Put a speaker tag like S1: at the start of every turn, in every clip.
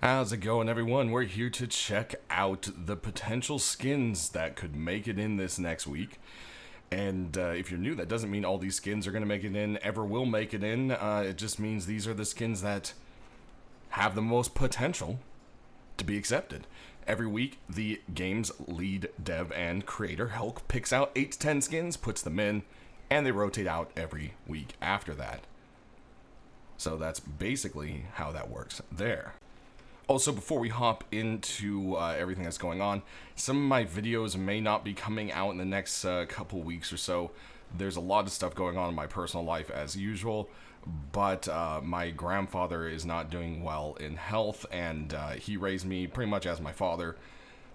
S1: How's it going, everyone? We're here to check out the potential skins that could make it in this next week. And if you're new, that doesn't mean all these skins are going to make it in, ever will make it in. It just means these are the skins that have the most potential to be accepted. Every week, the game's lead dev and creator, Hulk, picks out 8 to 10 skins, puts them in, and they rotate out every week after that. So that's basically how that works there. Also, before we hop into everything that's going on, some of my videos may not be coming out in the next couple weeks or so. There's a lot of stuff going on in my personal life as usual, but my grandfather is not doing well in health, and he raised me pretty much as my father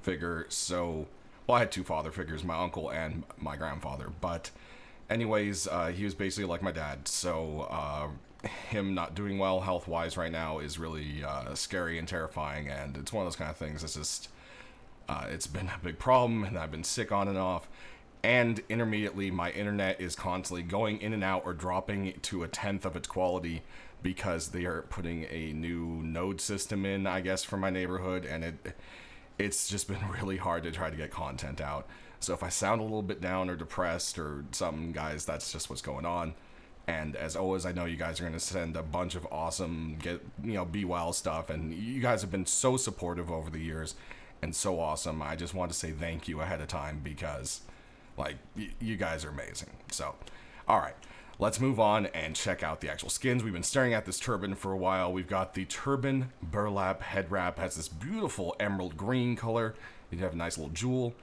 S1: figure. So, well, I had 2 father figures, my uncle and my grandfather, but anyways, he was basically like my dad, so him not doing well health-wise right now is really scary and terrifying, and it's one of those kind of things that's just, it's been a big problem, and I've been sick on and off, and intermediately my internet is constantly going in and out or dropping to 1/10 of its quality because they are putting a new node system in, I guess, for my neighborhood, and it's just been really hard to try to get content out. So if I sound a little bit down or depressed or something, guys, that's just what's going on. And as always, I know you guys are going to send a bunch of awesome, be well stuff. And you guys have been so supportive over the years and so awesome. I just want to say thank you ahead of time because, like, you guys are amazing. So, all right, let's move on and check out the actual skins. We've been staring at this turban for a while. We've got the turban burlap head wrap. Has this beautiful emerald green color. You have a nice little jewel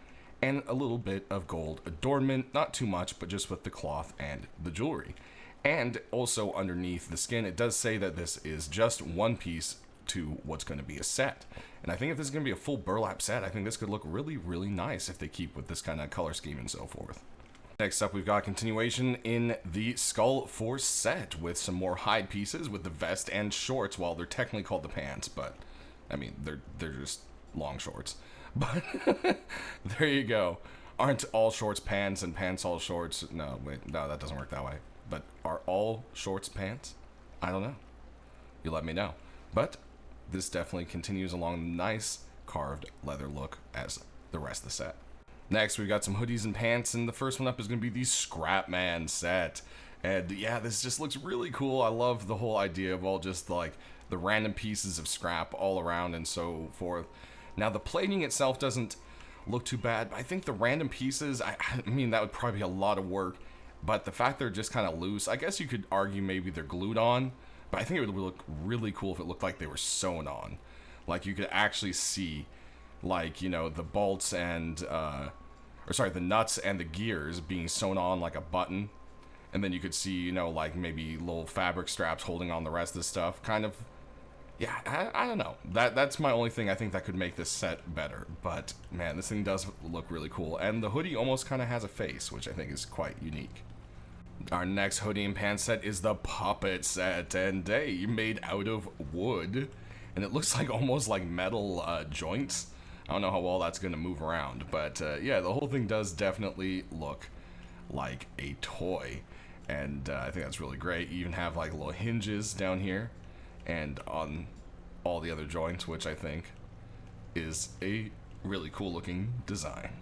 S1: and a little bit of gold adornment. Not too much, but just with the cloth and the jewelry. And also underneath the skin, it does say that this is just one piece to what's going to be a set. And I think if this is going to be a full burlap set, I think this could look really, really nice if they keep with this kind of color scheme and so forth. Next up, we've got a continuation in the Skull Force set with some more hide pieces with the vest and shorts. Well, they're technically called the pants, but I mean, they're just long shorts. But there you go. Aren't all shorts pants and pants all shorts? No, wait, no, that doesn't work that way. But are all shorts pants? I don't know. You let me know. But this definitely continues along the nice carved leather look as the rest of the set. Next, we've got some hoodies and pants, and the first one up is going to be the Scrapman set. And yeah, this just looks really cool. I love the whole idea of all just like the random pieces of scrap all around and so forth. Now, the plating itself doesn't look too bad, but I think the random pieces, I mean, that would probably be a lot of work. But the fact they're just kind of loose, I guess you could argue maybe they're glued on, but I think it would look really cool if it looked like they were sewn on. Like you could actually see, like, you know, the bolts and, the nuts and the gears being sewn on like a button. And then you could see, you know, like maybe little fabric straps holding on the rest of the stuff. Kind of, yeah, I don't know. That's my only thing I think that could make this set better. But, man, this thing does look really cool. And the hoodie almost kind of has a face, which I think is quite unique. Our next hoodie and pants set is the Puppet set, and they made out of wood, and it looks like almost like metal joints. I don't know how well that's going to move around, but yeah, the whole thing does definitely look like a toy, and I think that's really great. You even have like little hinges down here, and on all the other joints, which I think is a really cool looking design.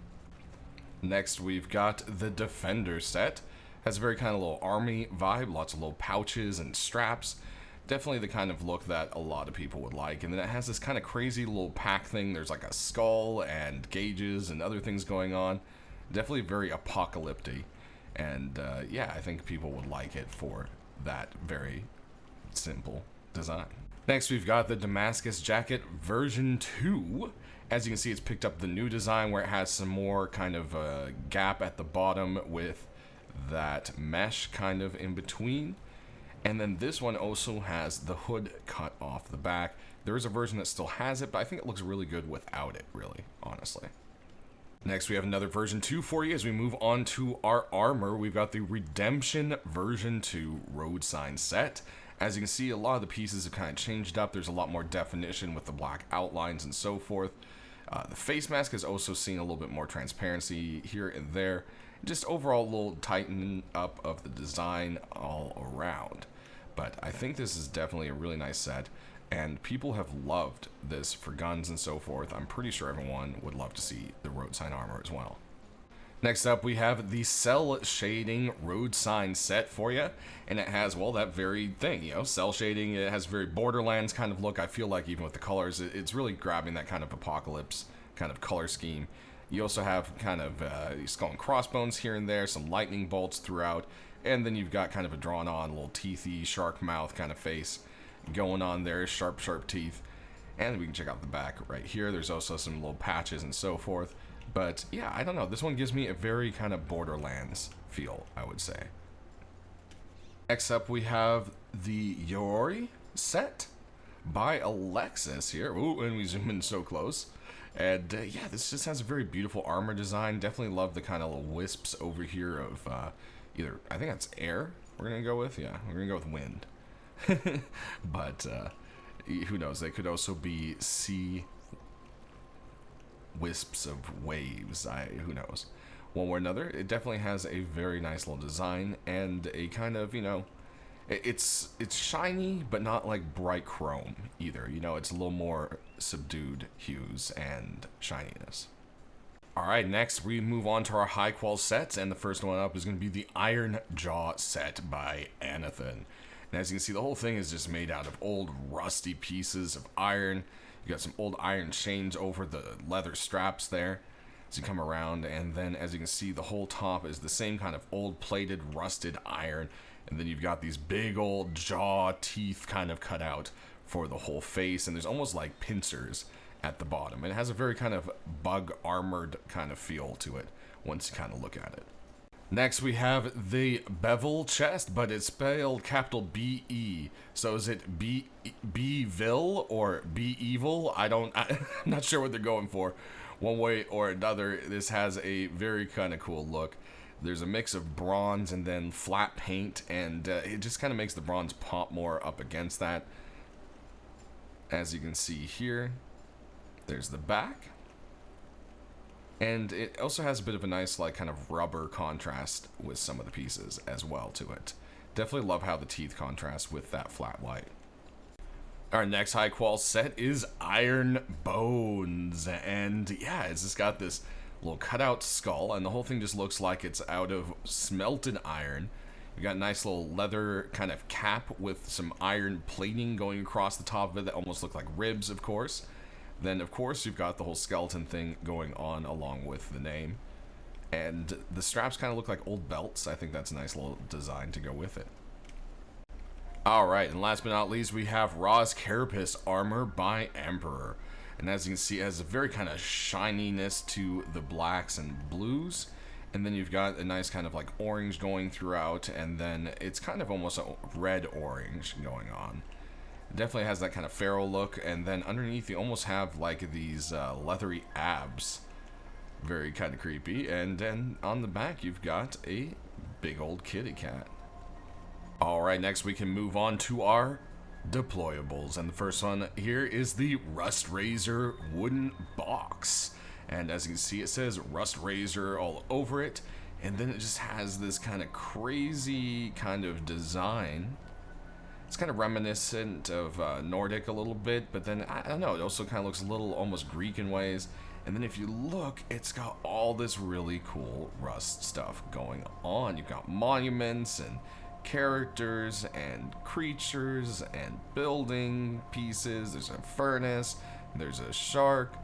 S1: Next, we've got the Defender set. Has a very kind of little army vibe, lots of little pouches and straps. Definitely the kind of look that a lot of people would like. And then it has this kind of crazy little pack thing. There's like a skull and gauges and other things going on. Definitely very apocalyptic. And yeah, I think people would like it for that very simple design. Next, we've got the Damascus jacket version 2. As you can see, it's picked up the new design where it has some more kind of gap at the bottom with that mesh kind of in between. And then this one also has the hood cut off the back. There is a version that still has it, but I think it looks really good without it, really, honestly. Next, we have another version 2 for you. As we move on to our armor, we've got the Redemption version 2 road sign set. As you can see, a lot of the pieces have kind of changed up. There's a lot more definition with the black outlines and so forth. The face mask has also seen a little bit more transparency here and there. Just overall a little tighten up of the design all around. But I think this is definitely a really nice set. and people have loved this for guns and so forth. I'm pretty sure everyone would love to see the road sign armor as well. Next up, we have the cell shading road sign set for you, and it has, well, that very thing, you know, cell shading. It has very Borderlands kind of look. I feel like even with the colors, it's really grabbing that kind of apocalypse kind of color scheme. You also have kind of skull and crossbones here and there, some lightning bolts throughout, and then you've got kind of a drawn-on little teethy shark mouth kind of face going on there, sharp teeth. And we can check out the back right here. There's also some little patches and so forth. But yeah, I don't know. This one gives me a very kind of Borderlands feel, I would say. Next up, we have the Yori set by Alexis here. Ooh, and we zoom in so close. And yeah, this just has a very beautiful armor design. Definitely love the kind of little wisps over here of either, I think that's air we're going to go with. Yeah, we're going to go with wind. But who knows? They could also be sea wisps of waves. Who knows? One way or another, it definitely has a very nice little design and a kind of, you know, it's shiny, but not like bright chrome either. You know, it's a little more subdued hues and shininess. All right, next we move on to our high qual sets, and the first one up is going to be the Iron Jaw set by Anathan. And as you can see, the whole thing is just made out of old rusty pieces of iron. You got some old iron chains over the leather straps there as you come around, and then as you can see, the whole top is the same kind of old plated rusted iron, and then you've got these big old jaw teeth kind of cut out for the whole face, and there's almost like pincers at the bottom, and it has a very kind of bug armored kind of feel to it once you kind of look at it. Next, we have the bevel chest, but it's spelled capital B-E. So is it B-Vil or B-Evil? I'm not sure what they're going for. One way or another, this has a very kind of cool look. There's a mix of bronze and then flat paint, and it just kind of makes the bronze pop more up against that. As you can see here, there's the back. And it also has a bit of a nice, like, kind of rubber contrast with some of the pieces as well to it. Definitely love how the teeth contrast with that flat white. Our next high qual set is Iron Bones. And yeah, it's just got this little cutout skull, and the whole thing just looks like it's out of smelted iron. You got a nice little leather kind of cap with some iron plating going across the top of it that almost look like ribs, of course. Then, of course, you've got the whole skeleton thing going on along with the name. And the straps kind of look like old belts. I think that's a nice little design to go with it. Alright, and last but not least, we have Ra's Carapace armor by Emperor. And as you can see, it has a very kind of shininess to the blacks and blues. And then you've got a nice kind of like orange going throughout, and then it's kind of almost a red-orange going on. Definitely has that kind of feral look, and then underneath you almost have like these leathery abs. Very kind of creepy. And then on the back you've got a big old kitty cat. Alright, next we can move on to our deployables, and the first one here is the Rust Razor wooden box. And as you can see, it says Rust Razor all over it, and then it just has this kind of crazy kind of design. It's kind of reminiscent of Nordic a little bit, but then, I don't know, it also kind of looks a little almost Greek in ways. And then if you look, it's got all this really cool Rust stuff going on. You've got monuments and characters and creatures and building pieces. There's a furnace, there's a shark,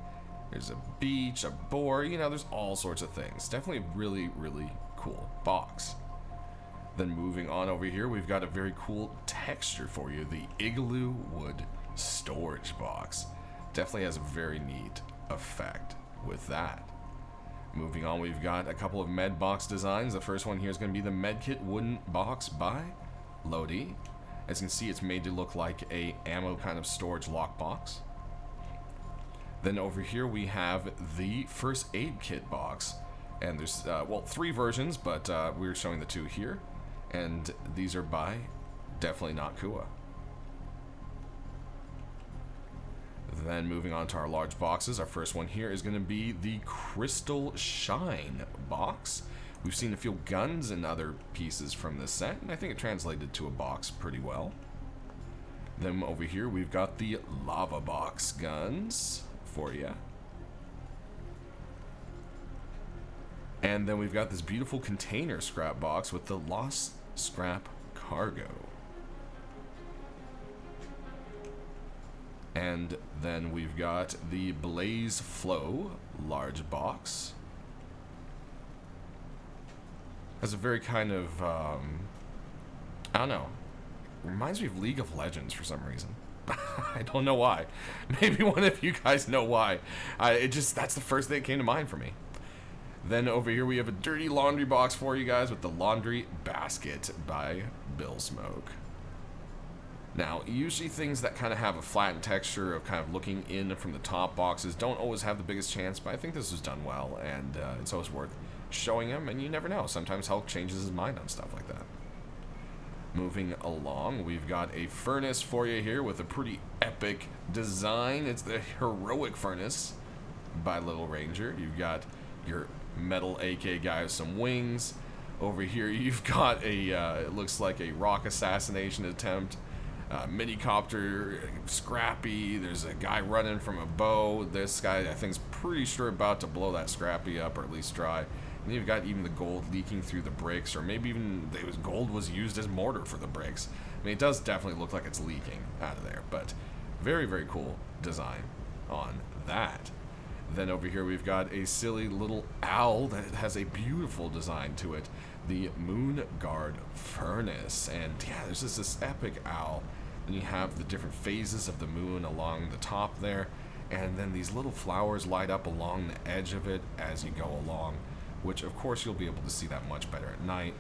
S1: there's a beach, a boar, you know, there's all sorts of things. Definitely a really, really cool box. Then moving on over here, we've got a very cool texture for you, the Igloo Wood Storage Box. Definitely has a very neat effect with that. Moving on, we've got a couple of med box designs. The first one here is going to be the Medkit Wooden Box by Lodi. As you can see, it's made to look like a ammo kind of storage lockbox. Then over here we have the First Aid Kit box. And there's, well, 3 versions, but we're showing the 2 here. And these are by definitely not Kua. Then moving on to our large boxes, our first one here is going to be the Crystal Shine box. We've seen a few guns and other pieces from this set, and I think it translated to a box pretty well. Then over here we've got the lava box guns for you. And then we've got this beautiful container scrap box with the lost scrap cargo. And then we've got the Blaze Flow large box. Has a very kind of, I don't know, reminds me of League of Legends for some reason. I don't know why. Maybe one of you guys know why. That's the first thing that came to mind for me. Then over here we have a dirty laundry box for you guys with the laundry basket by Bill Smoke. Now, usually things that kind of have a flattened texture of kind of looking in from the top boxes don't always have the biggest chance, but I think this was done well, and it's always worth showing him, and you never know. Sometimes Hulk changes his mind on stuff like that. Moving along, we've got a furnace for you here with a pretty epic design. It's the Heroic Furnace by Little Ranger. You've got your metal AK guy with some wings. Over here you've got a, it looks like a rock assassination attempt. Minicopter, Scrappy, there's a guy running from a bow. This guy, I think, is pretty sure about to blow that Scrappy up, or at least try. And you've got even the gold leaking through the bricks, or maybe even gold was used as mortar for the bricks. I mean, it does definitely look like it's leaking out of there, but very, very cool design on that. Then over here we've got a silly little owl that has a beautiful design to it. The Moon Guard Furnace. And yeah, there's just this epic owl. Then you have the different phases of the moon along the top there. And then these little flowers light up along the edge of it as you go along, which of course you'll be able to see that much better at night.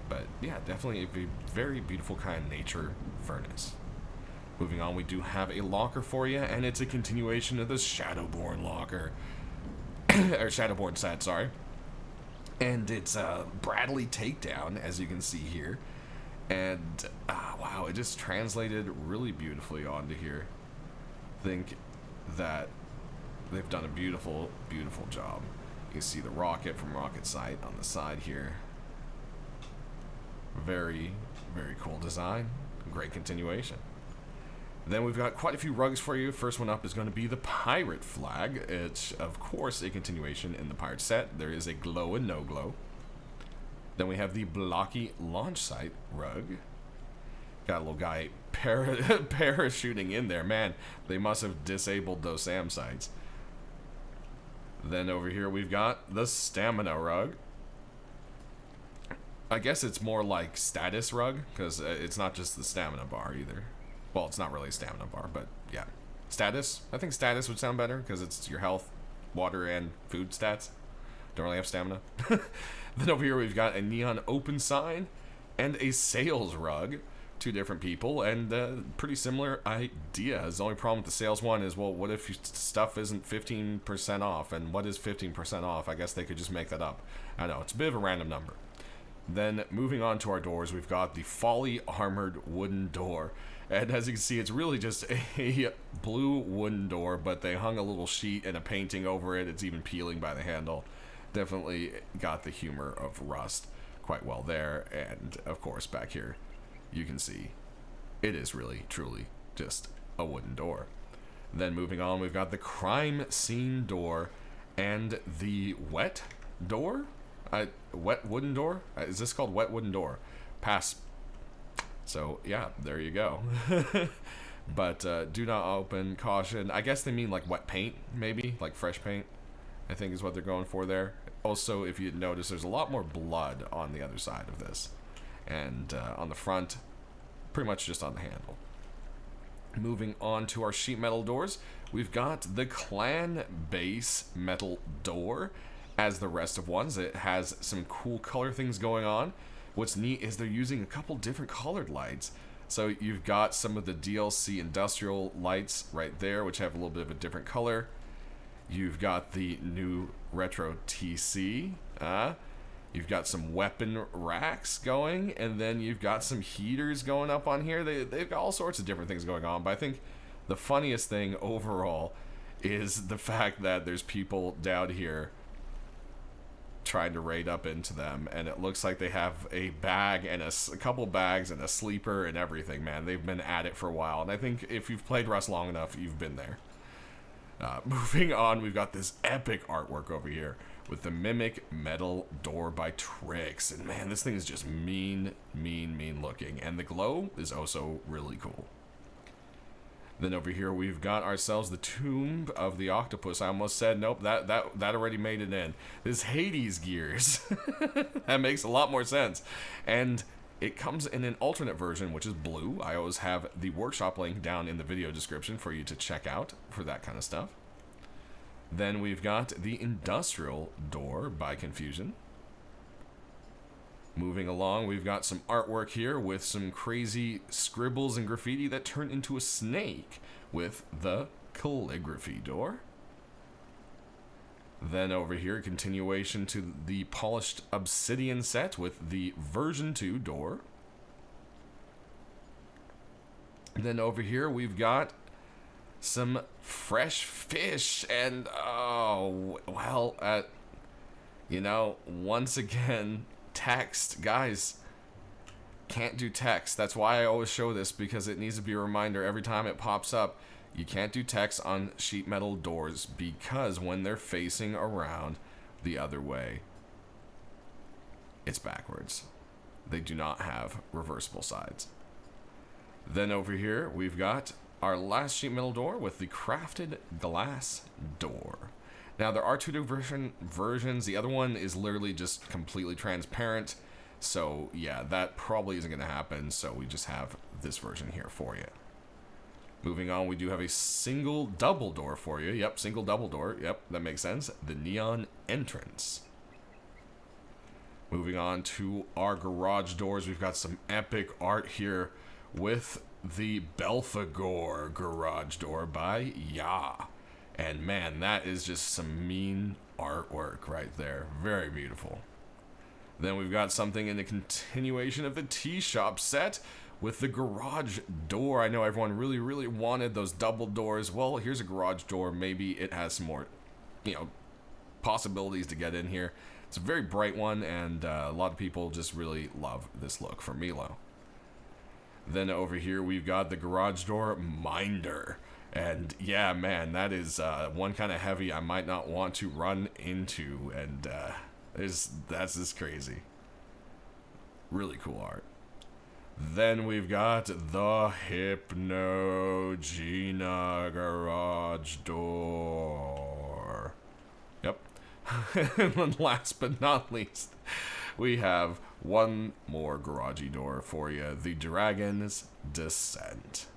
S1: But yeah, definitely a very beautiful kind of nature furnace. Moving on, we do have a locker for you, and it's a continuation of the Shadowborn locker. Or Shadowborn set, sorry. And it's a Bradley takedown, as you can see here. And, wow, it just translated really beautifully onto here. I think that they've done a beautiful, beautiful job. You can see the rocket from Rocket Sight on the side here. Very, very cool design. Great continuation. Then we've got quite a few rugs for you. First one up is going to be the Pirate Flag. It's, of course, a continuation in the Pirate set. There is a glow and no glow. Then we have the Blocky Launch Site rug. Got a little guy parachuting in there. Man, they must have disabled those SAM sites. Then over here we've got the Stamina rug. I guess it's more like status rug, because it's not just the stamina bar either. Well, it's not really a stamina bar, but yeah. Status? I think status would sound better, because it's your health, water, and food stats. Don't really have stamina. Then over here we've got a neon open sign and a sales rug. Two different people, and pretty similar ideas. The only problem with the sales one is, well, what if stuff isn't 15% off? And what is 15% off? I guess they could just make that up. I know, it's a bit of a random number. Then moving on to our doors, we've got the Folly Armored Wooden Door. And as you can see, it's really just a blue wooden door, but they hung a little sheet and a painting over it. It's even peeling by the handle. Definitely got the humor of rust quite well there. And of course, back here, you can see it is really, truly just a wooden door. Then moving on, we've got the Crime Scene Door and the Wet Door? Wet Wooden Door? Is this called Wet Wooden Door? Pass. So, yeah, there you go. But do not open, caution. I guess they mean like wet paint, maybe? Like fresh paint, I think is what they're going for there. Also, if you notice, there's a lot more blood on the other side of this. And on the front, pretty much just on the handle. Moving on to our sheet metal doors, we've got the Clan Base metal door. As the rest of ones, it has some cool color things going on. What's neat is they're using a couple different colored lights. So you've got some of the DLC industrial lights right there, which have a little bit of a different color. You've got the new retro TC. You've got some weapon racks going, and then you've got some heaters going up on here. They've got all sorts of different things going on, but I think the funniest thing overall is the fact that there's people down here trying to raid up into them, and it looks like they have a bag and a couple bags and a sleeper and everything, man. They've been at it for a while, and I think if you've played Rust long enough, you've been there. Moving on, we've got this epic artwork over here with the Mimic Metal Door by Trix, and man, this thing is just mean looking, and the glow is also really cool. Then over here we've got ourselves the Tomb of the Octopus. I almost said nope, that already made it in. This Hades gears. That makes a lot more sense. And it comes in an alternate version, which is blue. I always have the workshop link down in the video description for you to check out for that kind of stuff. Then we've got the Industrial Door by Confusion. Moving along, we've got some artwork here with some crazy scribbles and graffiti that turn into a snake with the Calligraphy Door. Then over here, continuation to the Polished Obsidian set with the version 2 door. Then over here, we've got some fresh fish, and oh, well, you know, once again, text. Guys, can't do text. That's why I always show this, because it needs to be a reminder every time it pops up. You can't do text on sheet metal doors, because when they're facing around the other way, it's backwards. They do not have reversible sides. Then over here, we've got our last sheet metal door with the crafted glass door. Now, there are two different versions. The other one is literally just completely transparent. So, yeah, that probably isn't going to happen. So, we just have this version here for you. Moving on, we do have a single double door for you. Yep, single double door. Yep, that makes sense. The Neon Entrance. Moving on to our garage doors. We've got some epic art here with the Belphegor garage door by Ya. And man, that is just some mean artwork right there. Very beautiful. Then we've got something in the continuation of the T-Shop set with the garage door. I know everyone really wanted those double doors. Well, here's a garage door. Maybe it has some more, you know, possibilities to get in here. It's a very bright one, and a lot of people just really love this look from Milo. Then over here, we've got the garage door Minder. And yeah, man, that is one kind of heavy I might not want to run into, and that's just crazy. Really cool art. Then we've got the Hypnogena garage door. Yep. And then last but not least, we have one more garagey door for you, the Dragon's Descent.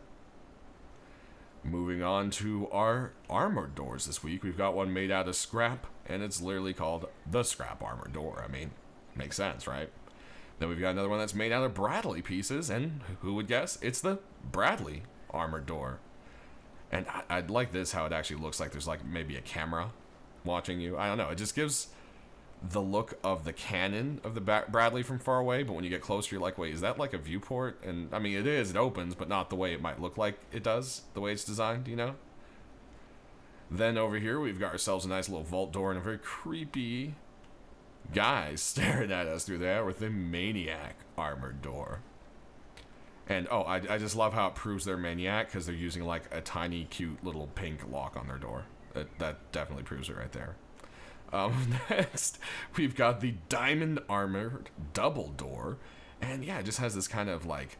S1: Moving on to our armored doors this week, we've got one made out of scrap, and it's literally called the Scrap Armor Door. I mean, makes sense, right? Then we've got another one that's made out of Bradley pieces, and who would guess? It's the Bradley Armored Door. And I'd like this, how it actually looks like there's like maybe a camera watching you. I don't know, it just gives the look of the cannon of the Bradley from far away, but when you get closer, you're like, wait, is that like a viewport? And I mean, it is, it opens, but not the way it might look like it does, the way it's designed, you know? Then over here, we've got ourselves a nice little vault door and a very creepy guy staring at us through there with the Maniac Armored Door. And oh, I just love how it proves they're Maniac, because they're using like a tiny, cute little pink lock on their door. That definitely proves it right there. Next, we've got the Diamond Armored Double Door. And yeah, it just has this kind of like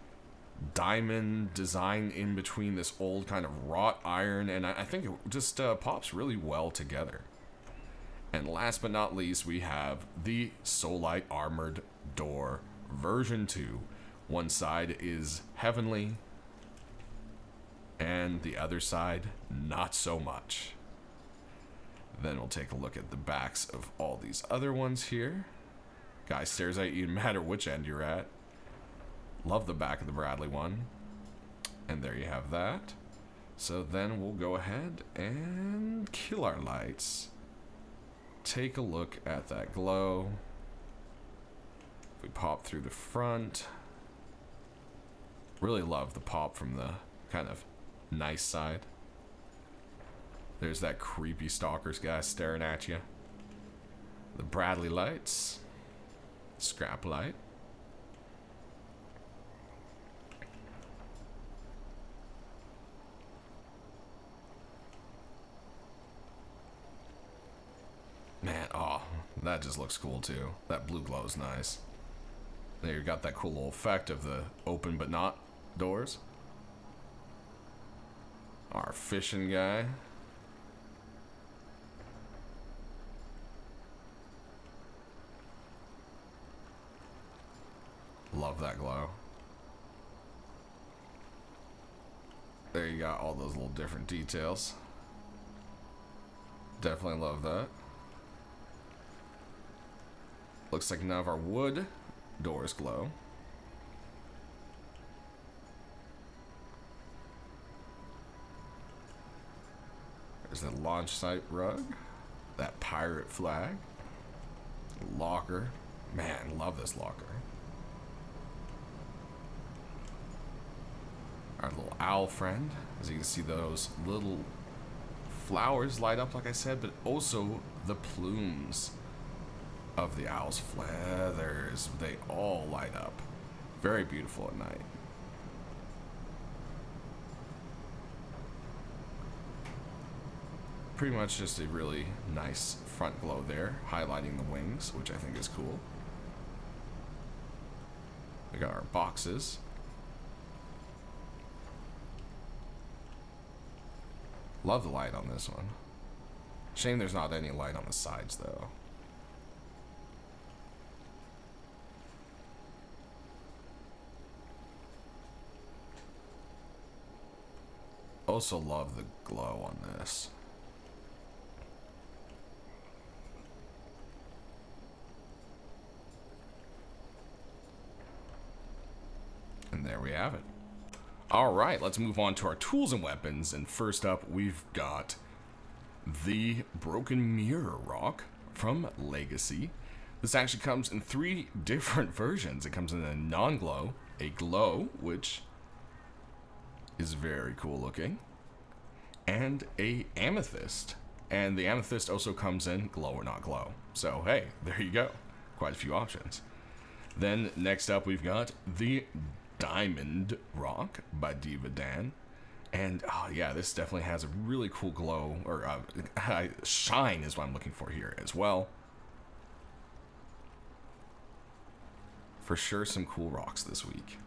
S1: diamond design in between this old kind of wrought iron. And I think it just pops really well together. And last but not least, we have the Soulite Armored Door version 2. One side is heavenly, and the other side, not so much. Then we'll take a look at the backs of all these other ones here. Guy stares at you no matter which end you're at. Love the back of the Bradley one. And there you have that. So then we'll go ahead and kill our lights. Take a look at that glow. If we pop through the front. Really love the pop from the kind of nice side. There's that creepy stalker's guy staring at you. The Bradley lights. Scrap light. Man, oh, that just looks cool too. That blue glow is nice. There you got that cool little effect of the open but not doors. Our fishing guy. Love that glow. There you got all those little different details. Definitely love that. Looks like none of our wood doors glow. There's the launch site rug. That pirate flag. Locker. Man, love this locker. Our little owl friend. As you can see, those little flowers light up, like I said, but also the plumes of the owl's feathers. They all light up. Very beautiful at night. Pretty much just a really nice front glow there, highlighting the wings, which I think is cool. We got our boxes. Love the light on this one. Shame there's not any light on the sides though. Also love the glow on this. And there we have it. Alright, let's move on to our tools and weapons. And first up, we've got the Broken Mirror Rock from Legacy. This actually comes in 3 different versions. It comes in a non-glow, a glow, which is very cool looking, and a amethyst. And the amethyst also comes in glow or not glow. So hey, there you go. Quite a few options. Then next up, we've got the Diamond Rock by Diva Dan. And oh yeah, this definitely has a really cool glow, or shine is what I'm looking for here as well. For sure, some cool rocks this week.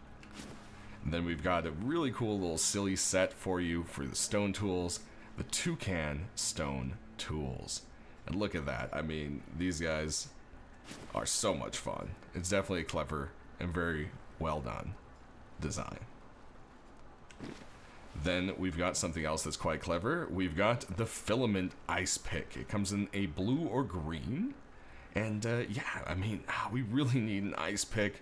S1: And then we've got a really cool little silly set for you for the stone tools, the Toucan Stone Tools. And look at that. I mean, these guys are so much fun. It's definitely a clever and very well done design. Then we've got something else that's quite clever. We've got the Filament Ice Pick. It comes in a blue or green. And yeah, I mean, we really need an ice pick.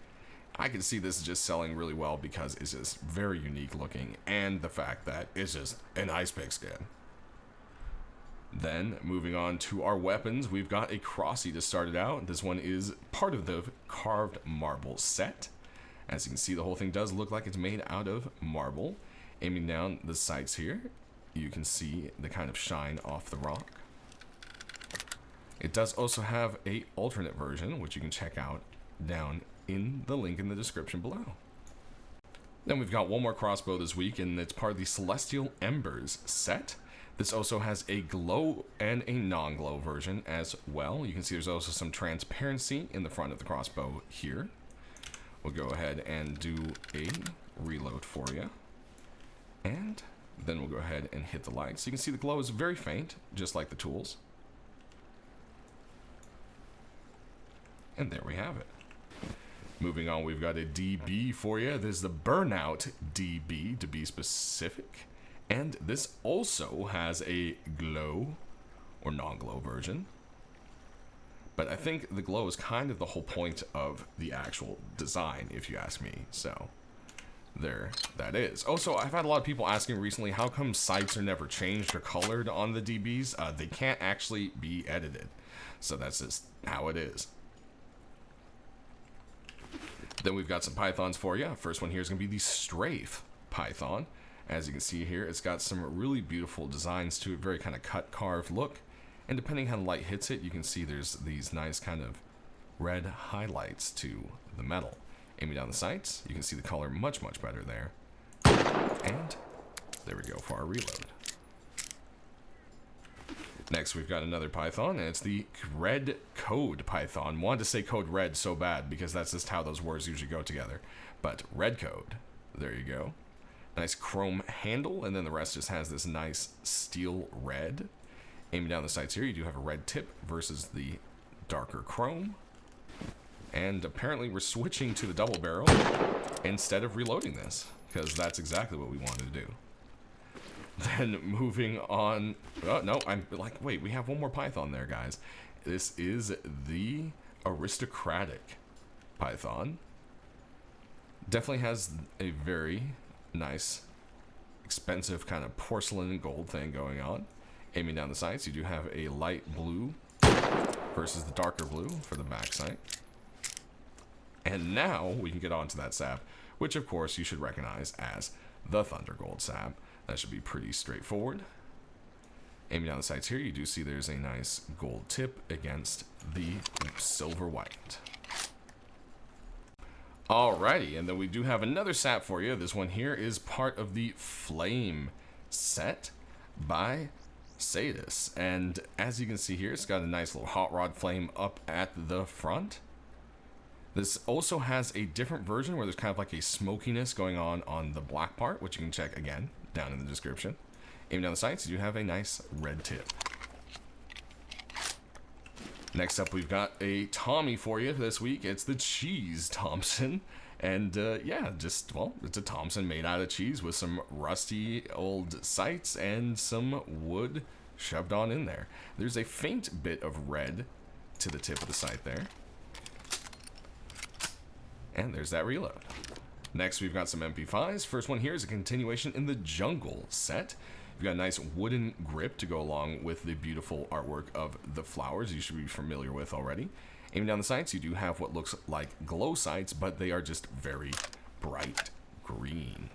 S1: I can see this just selling really well because it's just very unique looking, and the fact that it's just an ice pick skin. Then, moving on to our weapons, we've got a Crossy to start it out. This one is part of the carved marble set. As you can see, the whole thing does look like it's made out of marble. Aiming down the sights here, you can see the kind of shine off the rock. It does also have a alternate version, which you can check out down in the link in the description below. Then we've got one more crossbow this week, and it's part of the Celestial Embers set. This also has a glow and a non-glow version as well. You can see there's also some transparency in the front of the crossbow here. We'll go ahead and do a reload for you. And then we'll go ahead and hit the light. So you can see the glow is very faint, just like the tools. And there we have it. Moving on, we've got a DB for you. This is the Burnout DB, to be specific. And this also has a glow or non-glow version. But I think the glow is kind of the whole point of the actual design, if you ask me. So there that is. Also, I've had a lot of people asking recently, how come sights are never changed or colored on the DBs? They can't actually be edited. So that's just how it is. Then we've got some pythons for you. First one here is going to be the Strafe Python. As you can see here, it's got some really beautiful designs to it, very kind of cut carved look. And depending how the light hits it, you can see there's these nice kind of red highlights to the metal. Aiming down the sights, you can see the color much, much better there. And there we go for our reload. Next, we've got another Python, and it's the Red Code Python. Wanted to say Code Red so bad, because that's just how those words usually go together. But Red Code, there you go. Nice chrome handle, and then the rest just has this nice steel red. Aiming down the sights here, you do have a red tip versus the darker chrome. And apparently we're switching to the double barrel instead of reloading this, because that's exactly what we wanted to do. Then moving on, oh no, I'm like, wait, we have one more Python there, guys. This is the Aristocratic Python. Definitely has a very nice, expensive kind of porcelain and gold thing going on. Aiming down the sights, you do have a light blue versus the darker blue for the back sight. And now we can get on to that sab, which of course you should recognize as the Thunder Gold sab. That should be pretty straightforward. Aiming down the sights here, you do see there's a nice gold tip against the silver white. Alrighty, and then we do have another sap for you. This one here is part of the Flame set by Sadis. And as you can see here, it's got a nice little hot rod flame up at the front. This also has a different version where there's kind of like a smokiness going on the black part, which you can check again down in the description. Aiming down the sights, you do have a nice red tip. Next up, we've got a Tommy for you this week. It's the Cheese Thompson. And yeah, just, well, it's a Thompson made out of cheese with some rusty old sights and some wood shoved on in there. There's a faint bit of red to the tip of the sight there. And there's that reload. Next, we've got some MP5s. First one here is a continuation in the Jungle set. You've got a nice wooden grip to go along with the beautiful artwork of the flowers you should be familiar with already. Aiming down the sights, you do have what looks like glow sights, but they are just very bright green.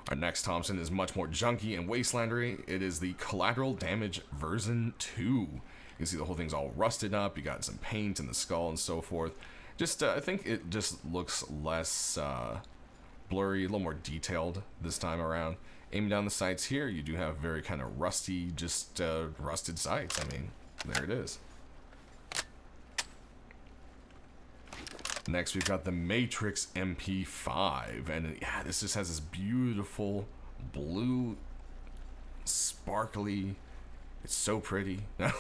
S1: Our next Thompson is much more junky and wastelandery. It is the Collateral Damage version 2. You can see the whole thing's all rusted up. You got some paint in the skull and so forth. Just, I think it just looks less blurry, a little more detailed this time around. Aiming down the sights here, you do have very kind of rusty, just rusted sights. I mean, there it is. Next, we've got the Matrix MP5, and yeah, this just has this beautiful blue, sparkly. It's so pretty. And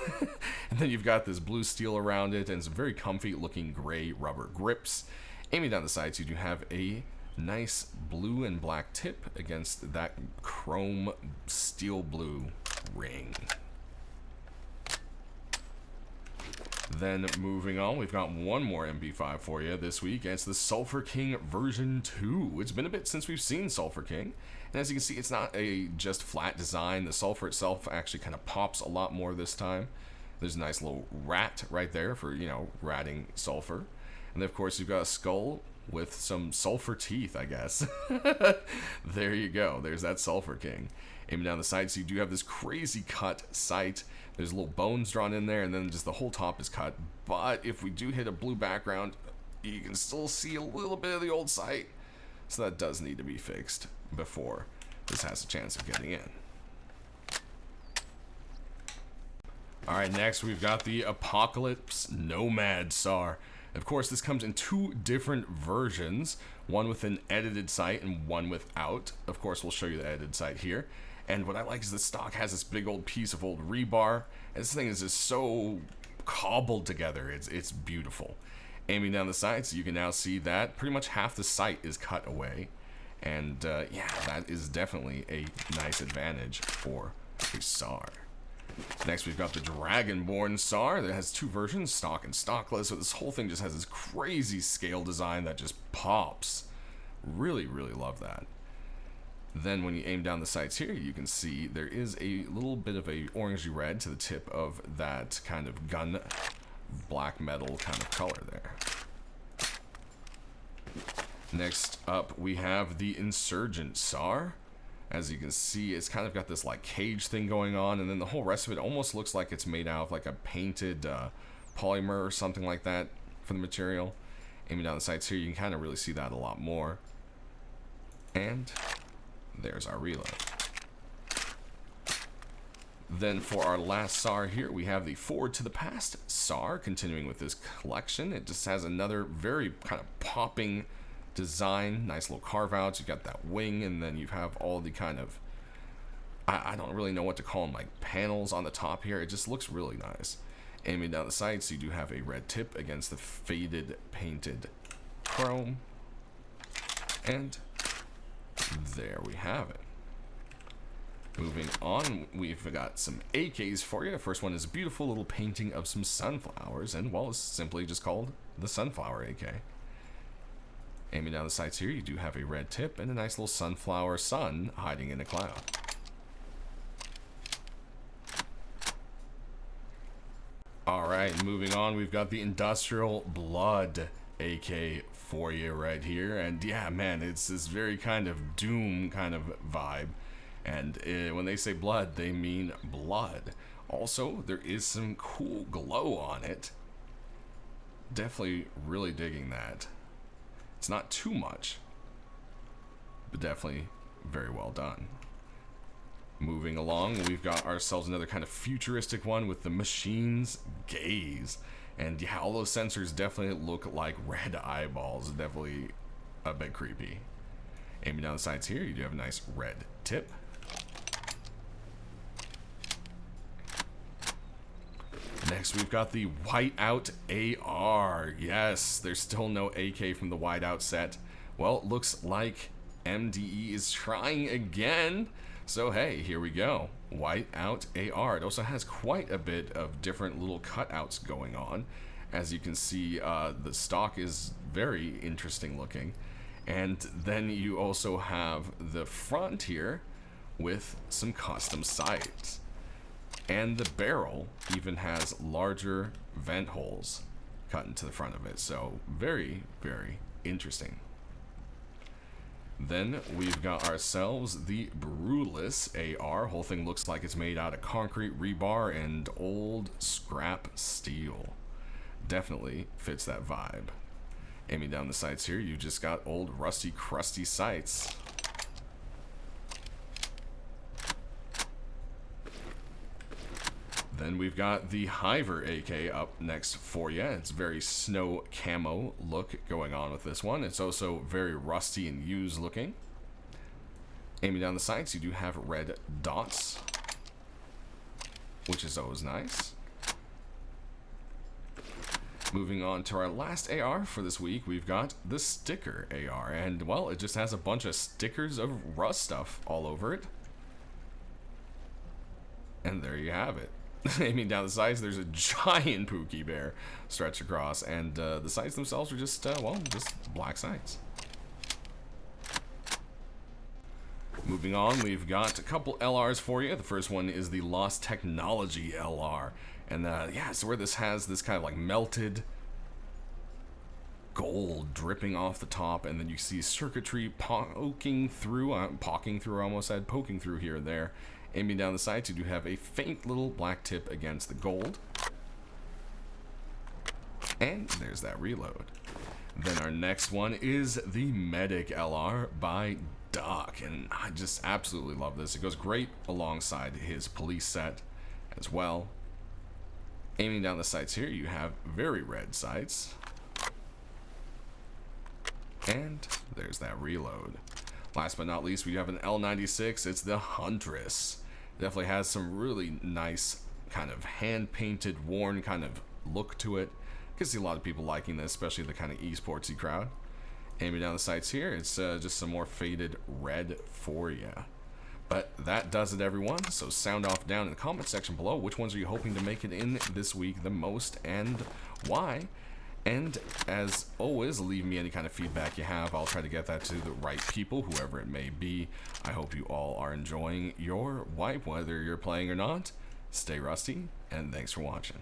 S1: then you've got this blue steel around it and some very comfy looking gray rubber grips. Aiming down the sides, you do have a nice blue and black tip against that chrome steel blue ring. Then moving on, we've got one more MP5 for you this week, and it's the Sulphur King version 2. It's been a bit since we've seen Sulphur King, and as you can see, it's not a just flat design. The sulfur itself actually kind of pops a lot more this time. There's a nice little rat right there for, you know, ratting sulfur. And then, of course, you've got a skull with some sulfur teeth, I guess. There you go. There's that Sulphur King. Aiming down the sides, you do have this crazy cut sight. There's little bones drawn in there, and then just the whole top is cut. But if we do hit a blue background, you can still see a little bit of the old sight. So that does need to be fixed before this has a chance of getting in. Alright, next we've got the Apocalypse Nomad SAR. Of course, this comes in two different versions, one with an edited sight and one without. Of course, we'll show you the edited sight here. And what I like is the stock has this big old piece of old rebar. And this thing is just so cobbled together. It's beautiful. Aiming down the sights, you can now see that pretty much half the sight is cut away. And yeah, that is definitely a nice advantage for a SAR. Next, we've got the Dragonborn SAR that has two versions, stock and stockless. So this whole thing just has this crazy scale design that just pops. Really, really love that. Then when you aim down the sights here, you can see there is a little bit of a orangey red to the tip of that kind of gun black metal kind of color there. Next up, we have the Insurgent SAR. As you can see, it's kind of got this like cage thing going on, and then the whole rest of it almost looks like it's made out of like a painted polymer or something like that for the material. Aiming down the sights here, you can kind of really see that a lot more. And there's our reload. Then for our last SAR here, we have the Forward to the Past SAR, continuing with this collection. It just has another very kind of popping design, nice little carve outs. You got that wing, and then you have all the kind of, I don't really know what to call them, like panels on the top here. It just looks really nice. Aiming down the sights, you do have a red tip against the faded painted chrome. And there we have it. Moving on, we've got some AKs for you. The first one is a beautiful little painting of some sunflowers, and well, it's simply just called the Sunflower AK. Aiming down the sights here, you do have a red tip and a nice little sunflower sun hiding in a cloud. Alright, moving on, we've got the Industrial Blood AK for you right here. And yeah, man, it's this very kind of Doom kind of vibe. And when they say blood, they mean blood. Also, there is some cool glow on it. Definitely really digging that. It's not too much, but definitely very well done. Moving along, we've got ourselves another kind of futuristic one with the machine's gaze. And yeah, all those sensors definitely look like red eyeballs. Definitely a bit creepy. Aiming down the sides here, you do have a nice red tip. Next, we've got the Whiteout AR. Yes, there's still no AK from the Whiteout set. Well, it looks like MDE is trying again. So hey, here we go. Whiteout AR. It also has quite a bit of different little cutouts going on. As you can see, the stock is very interesting looking. And then you also have the front here with some custom sights. And the barrel even has larger vent holes cut into the front of it. So very, very interesting. Then we've got ourselves the Brewless AR. Whole thing looks like it's made out of concrete rebar and old scrap steel. Definitely fits that vibe. Aiming down the sights here, you just got old rusty, crusty sights. Then we've got the Hiver AK up next for you. It's very snow camo look going on with this one. It's also very rusty and used looking. Aiming down the sights, you do have red dots, which is always nice. Moving on to our last AR for this week, we've got the Sticker AR. And well, it just has a bunch of stickers of rust stuff all over it. And there you have it. Aiming down the sides, there's a giant Pookie Bear stretched across, and the sights themselves are just, well, just black sights. Moving on, we've got a couple LRs for you. The first one is the Lost Technology LR, and yeah, so where this has this kind of like melted gold dripping off the top, and then you see circuitry poking through here and there. Aiming down the sides, you do have a faint little black tip against the gold. And there's that reload. Then our next one is the Medic LR by Duck, and I just absolutely love this. It goes great alongside his police set as well. Aiming down the sights here, you have very red sights. And there's that reload. Last but not least, we have an L96. It's the Huntress. Definitely has some really nice kind of hand-painted, worn kind of look to it. I can see a lot of people liking this, especially the kind of esportsy crowd. Aiming down the sights here, it's just some more faded red for you. But that does it, everyone. So sound off down in the comment section below. Which ones are you hoping to make it in this week the most, and why? And as always, leave me any kind of feedback you have. I'll try to get that to the right people, whoever it may be. I hope you all are enjoying your wipe, whether you're playing or not. Stay rusty, and thanks for watching.